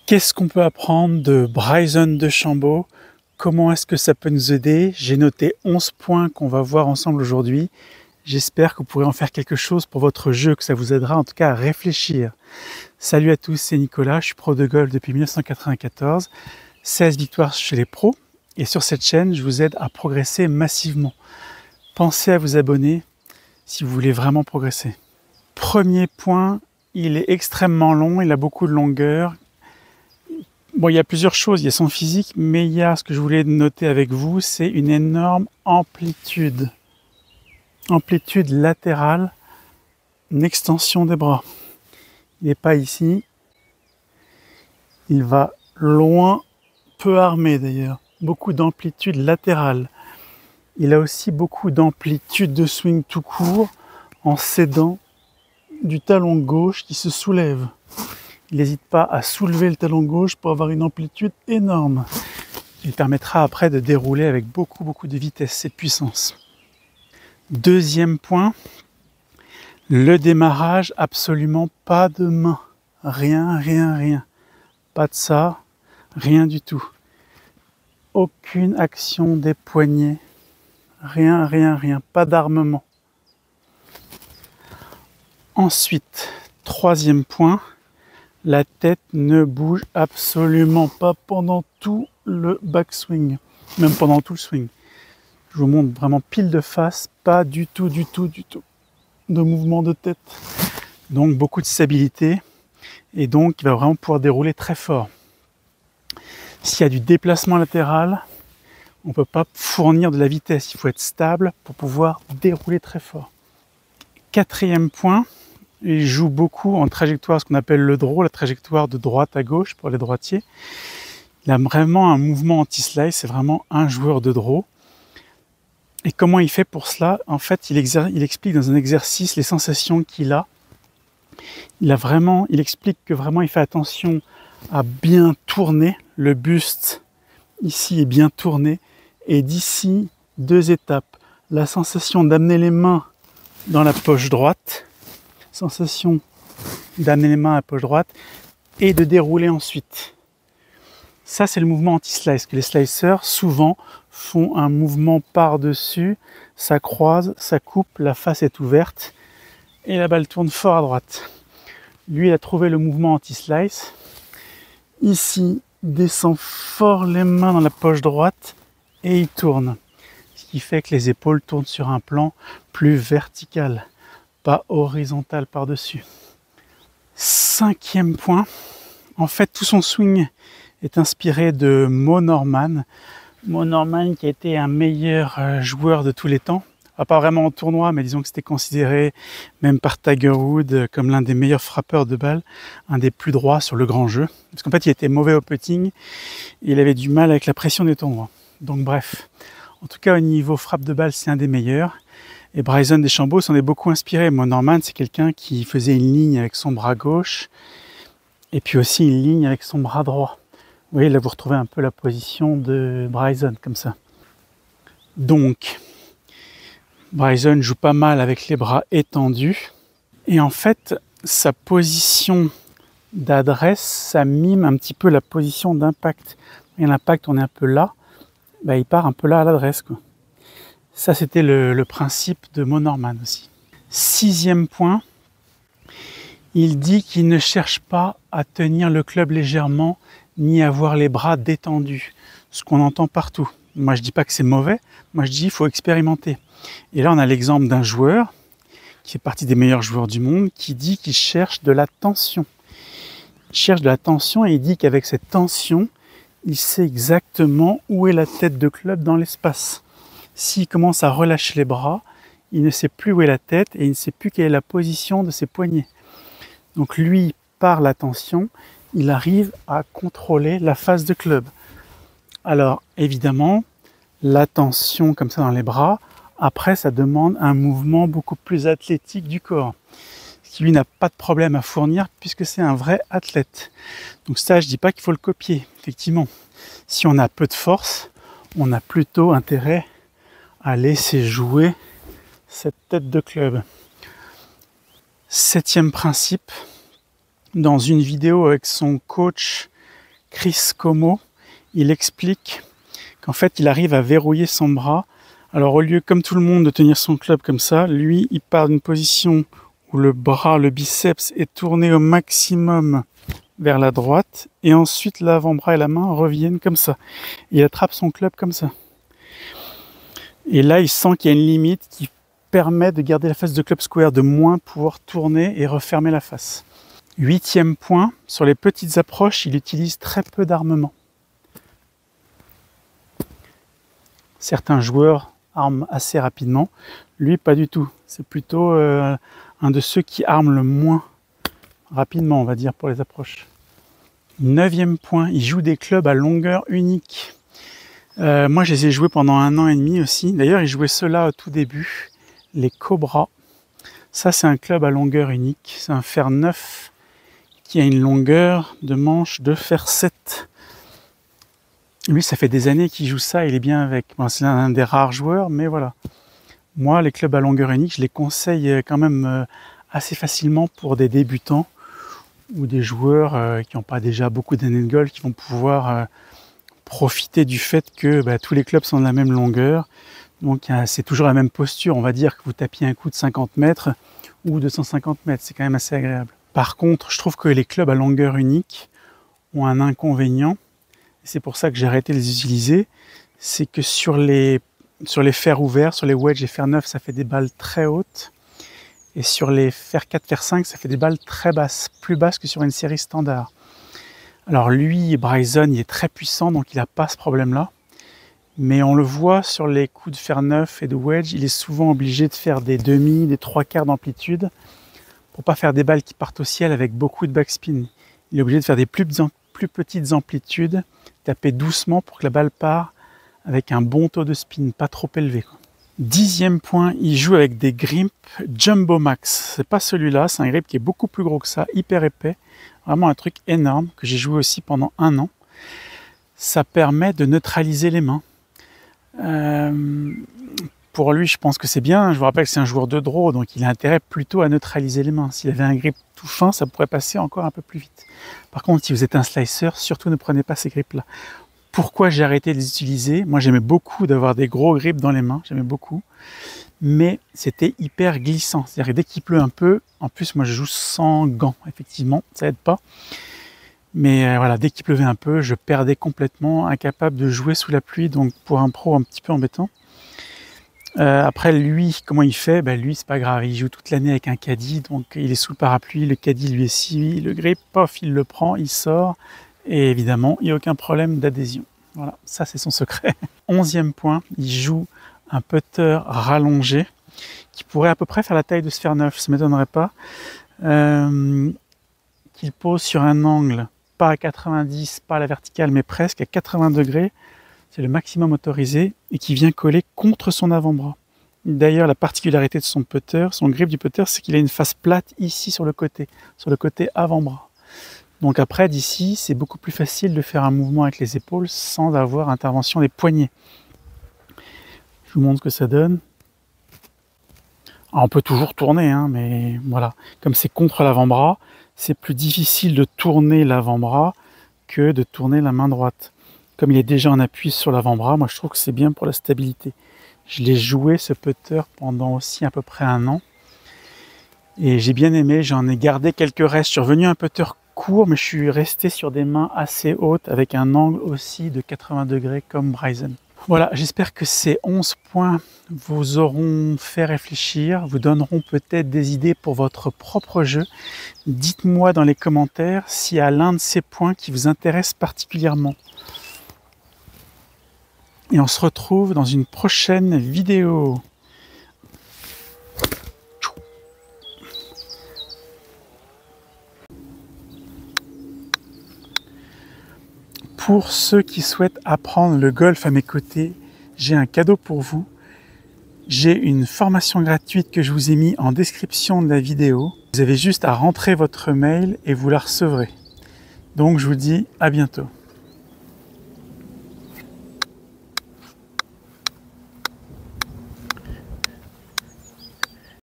Qu'est-ce qu'on peut apprendre de Bryson DeChambeau? Comment est-ce que ça peut nous aider? J'ai noté 11 points qu'on va voir ensemble aujourd'hui. J'espère que vous pourrez en faire quelque chose pour votre jeu, que ça vous aidera en tout cas à réfléchir. Salut à tous, c'est Nicolas, je suis pro de golf depuis 1994, 16 victoires chez les pros. Et sur cette chaîne, je vous aide à progresser massivement. Pensez à vous abonner si vous voulez vraiment progresser. Premier point, il est extrêmement long, il a beaucoup de longueur. Bon, il y a plusieurs choses, il y a son physique, mais il y a ce que je voulais noter avec vous, c'est une énorme amplitude. Amplitude latérale, une extension des bras. Il n'est pas ici, il va loin, peu armé d'ailleurs. Beaucoup d'amplitude latérale. Il a aussi beaucoup d'amplitude de swing tout court en s'aidant du talon gauche qui se soulève. Il n'hésite pas à soulever le talon gauche pour avoir une amplitude énorme. Il permettra après de dérouler avec beaucoup de vitesse et de puissance. Deuxième point, le démarrage, absolument pas de main. Rien. Pas de ça, rien du tout. Aucune action des poignets. Rien. Pas d'armement. Ensuite, troisième point, la tête ne bouge absolument pas pendant tout le backswing, même pendant tout le swing. Je vous montre vraiment pile de face, pas du tout de mouvement de tête. Donc beaucoup de stabilité et donc il va vraiment pouvoir dérouler très fort. S'il y a du déplacement latéral, on ne peut pas fournir de la vitesse, il faut être stable pour pouvoir dérouler très fort. Quatrième point, il joue beaucoup en trajectoire, ce qu'on appelle le draw, la trajectoire de droite à gauche pour les droitiers. Il a vraiment un mouvement anti-slice, c'est vraiment un joueur de draw. Et comment il fait pour cela? En fait, il explique dans un exercice les sensations qu'il a. Il explique que vraiment il fait attention à bien tourner. Le buste ici est bien tourné. Et d'ici, 2 étapes. La sensation d'amener les mains dans la poche droite. Sensation d'amener les mains à la poche droite. Et de dérouler ensuite. Ça, c'est le mouvement anti-slice, que les slicers, souvent, font un mouvement par-dessus, ça croise, ça coupe, la face est ouverte, et la balle tourne fort à droite. Lui, il a trouvé le mouvement anti-slice. Ici, descend fort les mains dans la poche droite, et il tourne. Ce qui fait que les épaules tournent sur un plan plus vertical, pas horizontal par-dessus. Cinquième point, en fait, tout son swing est inspiré de Mo Norman. Mo Norman qui a été un meilleur joueur de tous les temps. Pas vraiment en tournoi, mais disons que c'était considéré, même par Tiger Woods, comme l'un des meilleurs frappeurs de balles, un des plus droits sur le grand jeu. Parce qu'en fait, il était mauvais au putting, et il avait du mal avec la pression des tournois. Donc bref, en tout cas au niveau frappe de balle, c'est un des meilleurs. Et Bryson DeChambeau s'en est beaucoup inspiré. Mo Norman, c'est quelqu'un qui faisait une ligne avec son bras gauche, et puis aussi une ligne avec son bras droit. Vous voyez, là, vous retrouvez un peu la position de Bryson, comme ça. Donc, Bryson joue pas mal avec les bras étendus. Et en fait, sa position d'adresse, ça mime un petit peu la position d'impact. Et l'impact, on est un peu là. Il part un peu là à l'adresse, quoi. Ça, c'était le principe de Mo Norman aussi. Sixième point, il dit qu'il ne cherche pas à tenir le club légèrement, ni avoir les bras détendus, ce qu'on entend partout. Moi, je dis pas que c'est mauvais, moi je dis qu'il faut expérimenter. Et là, on a l'exemple d'un joueur, qui fait partie des meilleurs joueurs du monde, qui dit qu'il cherche de la tension. Il cherche de la tension et il dit qu'avec cette tension, il sait exactement où est la tête de club dans l'espace. S'il commence à relâcher les bras, il ne sait plus où est la tête et il ne sait plus quelle est la position de ses poignets. Donc lui, par la tension, il arrive à contrôler la face de club. Alors évidemment, la tension comme ça dans les bras, après ça demande un mouvement beaucoup plus athlétique du corps. Ce qui lui n'a pas de problème à fournir puisque c'est un vrai athlète. Donc ça, je dis pas qu'il faut le copier, effectivement. Si on a peu de force, on a plutôt intérêt à laisser jouer cette tête de club. Septième principe, dans une vidéo avec son coach Chris Como, il explique qu'en fait il arrive à verrouiller son bras. Alors au lieu, comme tout le monde, de tenir son club comme ça, lui il part d'une position où le bras, le biceps est tourné au maximum vers la droite, et ensuite l'avant-bras et la main reviennent comme ça. Il attrape son club comme ça. Et là il sent qu'il y a une limite qui permet de garder la face de club square, de moins pouvoir tourner et refermer la face. 8e point, sur les petites approches, il utilise très peu d'armement. Certains joueurs arment assez rapidement, lui pas du tout. C'est plutôt un de ceux qui arment le moins rapidement, on va dire, pour les approches. 9e point, il joue des clubs à longueur unique. Moi, je les ai joués pendant 1 an et demi aussi. D'ailleurs, il jouait ceux-là au tout début, les Cobra. Ça, c'est un club à longueur unique. C'est un fer 9 qui a une longueur de manche de fer 7. Lui, ça fait des années qu'il joue ça, il est bien avec. Bon, c'est un des rares joueurs, mais voilà. Moi, les clubs à longueur unique, je les conseille quand même assez facilement pour des débutants ou des joueurs qui n'ont pas déjà beaucoup d'années de golf, qui vont pouvoir profiter du fait que tous les clubs sont de la même longueur. Donc, c'est toujours la même posture. On va dire que vous tapiez un coup de 50 mètres ou de 150 mètres. C'est quand même assez agréable. Par contre, je trouve que les clubs à longueur unique ont un inconvénient. C'est pour ça que j'ai arrêté de les utiliser. C'est que sur les fers ouverts, sur les wedges et fers 9, ça fait des balles très hautes. Et sur les fers 4, fers 5, ça fait des balles très basses, plus basses que sur une série standard. Alors lui, Bryson, il est très puissant, donc il n'a pas ce problème-là. Mais on le voit sur les coups de fer 9 et de wedge, il est souvent obligé de faire des demi, des 3/4 d'amplitude pour pas faire des balles qui partent au ciel avec beaucoup de backspin. Il est obligé de faire des plus petites amplitudes, taper doucement pour que la balle part avec un bon taux de spin, pas trop élevé. 10e point, il joue avec des grips Jumbo Max. C'est pas celui-là, c'est un grip qui est beaucoup plus gros que ça, hyper épais. Vraiment un truc énorme que j'ai joué aussi pendant 1 an. Ça permet de neutraliser les mains. Pour lui, je pense que c'est bien. Je vous rappelle que c'est un joueur de draw, donc il a intérêt plutôt à neutraliser les mains. S'il avait un grip tout fin, ça pourrait passer encore un peu plus vite. Par contre, si vous êtes un slicer, surtout ne prenez pas ces grips-là. Pourquoi j'ai arrêté de les utiliser? Moi, j'aimais beaucoup d'avoir des gros grips dans les mains, j'aimais beaucoup. Mais c'était hyper glissant. C'est-à-dire que dès qu'il pleut un peu, en plus, moi, je joue sans gants, effectivement, ça aide pas. Mais voilà, dès qu'il pleuvait un peu, je perdais complètement, incapable de jouer sous la pluie, donc pour un pro, un petit peu embêtant. Après, lui, comment il fait? Lui, c'est pas grave, il joue toute l'année avec un caddie, donc il est sous le parapluie, le caddie lui est suivi, le grip, pof, il le prend, il sort, et évidemment, il n'y a aucun problème d'adhésion. Voilà, ça c'est son secret. 11e point, il joue un putter rallongé, qui pourrait à peu près faire la taille de ce fer 9, ça ne m'étonnerait pas, qu'il pose sur un angle, pas à 90, pas à la verticale, mais presque à 80 degrés, c'est le maximum autorisé, et qui vient coller contre son avant-bras. D'ailleurs, la particularité de son putter, son grip du putter, c'est qu'il a une face plate ici sur le côté avant-bras. Donc après, d'ici, c'est beaucoup plus facile de faire un mouvement avec les épaules sans avoir intervention des poignets. Je vous montre ce que ça donne. Alors, on peut toujours tourner, mais voilà. Comme c'est contre l'avant-bras, c'est plus difficile de tourner l'avant-bras que de tourner la main droite. Comme il est déjà en appui sur l'avant-bras, moi je trouve que c'est bien pour la stabilité. Je l'ai joué ce putter pendant aussi à peu près 1 an. Et j'ai bien aimé, j'en ai gardé quelques restes. Je suis revenu à un putter court, mais je suis resté sur des mains assez hautes avec un angle aussi de 80 degrés comme Bryson. Voilà, j'espère que ces 11 points vous auront fait réfléchir, vous donneront peut-être des idées pour votre propre jeu. Dites-moi dans les commentaires s'il y a l'un de ces points qui vous intéresse particulièrement. Et on se retrouve dans une prochaine vidéo. Pour ceux qui souhaitent apprendre le golf à mes côtés, j'ai un cadeau pour vous. J'ai une formation gratuite que je vous ai mis en description de la vidéo. Vous avez juste à rentrer votre mail et vous la recevrez. Donc je vous dis à bientôt.